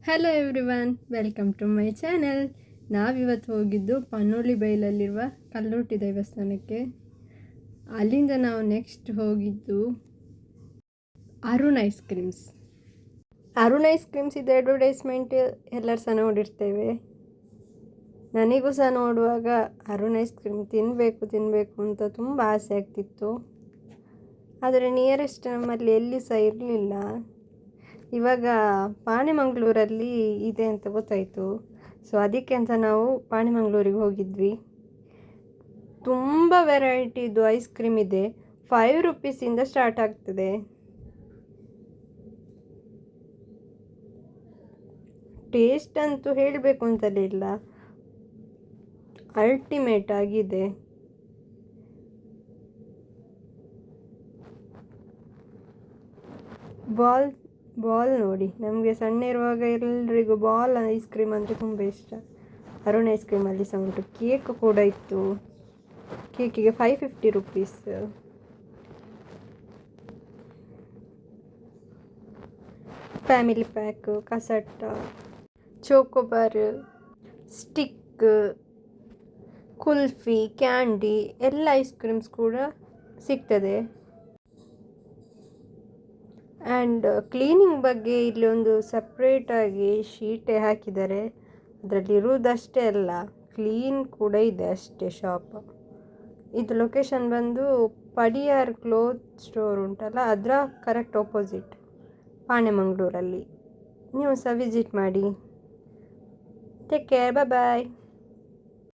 Hello everyone, welcome to my channel. ನಾವಿವತ್ತು ಹೋಗಿದ್ದು ಪನ್ನೋಲಿ ಬೈಲಲ್ಲಿರುವ ಕಲ್ಲೋಟಿ ದೇವಸ್ಥಾನಕ್ಕೆ. ಅಲ್ಲಿಂದ ನಾವು ನೆಕ್ಸ್ಟ್ ಹೋಗಿದ್ದು Arun ice creams. Arun ice creams ಇದು ಅಡ್ವರ್ಟೈಸ್ಮೆಂಟ್ ಎಲ್ಲರೂ ಸಹ ನೋಡಿರ್ತೇವೆ. ನನಗೂ ಸಹ ನೋಡುವಾಗ ಅರುಣ್ ಐಸ್ ಕ್ರೀಮ್ ತಿನ್ನಬೇಕು ಅಂತ ತುಂಬ ಆಸೆ ಆಗ್ತಿತ್ತು. ಆದರೆ ನಿಯರೆಸ್ಟ್ ನಮ್ಮಲ್ಲಿ ಎಲ್ಲಿ ಸಹ ಇರಲಿಲ್ಲ. ಇವಾಗ ಪಾಣೆಮಂಗಳೂರಲ್ಲಿ ಇದೆ ಅಂತ ಗೊತ್ತಾಯಿತು. ಸೊ ಅದಕ್ಕೆ ಅಂತ ನಾವು ಪಾಣೆಮಂಗಳೂರಿಗೆ ಹೋಗಿದ್ವಿ. ತುಂಬ ವೆರೈಟಿದು ಐಸ್ ಕ್ರೀಮ್ ಇದೆ. 5 ರೂಪೀಸಿಂದ ಸ್ಟಾರ್ಟ್ ಆಗ್ತದೆ. ಟೇಸ್ಟ್ ಅಂತೂ ಹೇಳಬೇಕು ಅಂತಲೇ ಇಲ್ಲ, ಅಲ್ಟಿಮೇಟ್ ಆಗಿದೆ. ಬಾಲ್ ನೋಡಿ, ನಮಗೆ ಸಣ್ಣ ಇರುವಾಗ ಎಲ್ರಿಗೂ ಬಾಲ್ ಐಸ್ ಕ್ರೀಮ್ ಅಂದರೆ ತುಂಬ ಇಷ್ಟ. ಅರುಣ್ ಐಸ್ ಕ್ರೀಮಲ್ಲಿ ಸಹ ಉಂಟು. ಕೇಕ್ ಕೂಡ ಇತ್ತು. ಕೇಕಿಗೆ 550 rupees. Family pack, cassata, chocobar, stick, kulfi, candy ಎಲ್ಲ ಐಸ್ ಕ್ರೀಮ್ಸ್ ಕೂಡ ಸಿಗ್ತದೆ. ಆ್ಯಂಡ್ ಕ್ಲೀನಿಂಗ್ ಬಗ್ಗೆ ಇಲ್ಲಿ ಒಂದು ಸಪ್ರೇಟಾಗಿ ಶೀಟೇ ಹಾಕಿದ್ದಾರೆ. ಅದರಲ್ಲಿ ಇರುವುದಷ್ಟೇ ಅಲ್ಲ, ಕ್ಲೀನ್ ಕೂಡ ಇದೆ ಅಷ್ಟೇ ಶಾಪ್. ಇದು ಲೊಕೇಶನ್ ಬಂದು ಪಡಿಯಾರ್ ಕ್ಲೋತ್ ಸ್ಟೋರ್ ಉಂಟಲ್ಲ, ಅದರ ಕರೆಕ್ಟ್ ಆಪೋಸಿಟ್ ಪಾಣೆಮಂಗಳೂರಲ್ಲಿ. ನೀವು ಸಹ ವಿಸಿಟ್ ಮಾಡಿ. ಟೇಕ್ ಕೇರ್, ಬಾಯ್.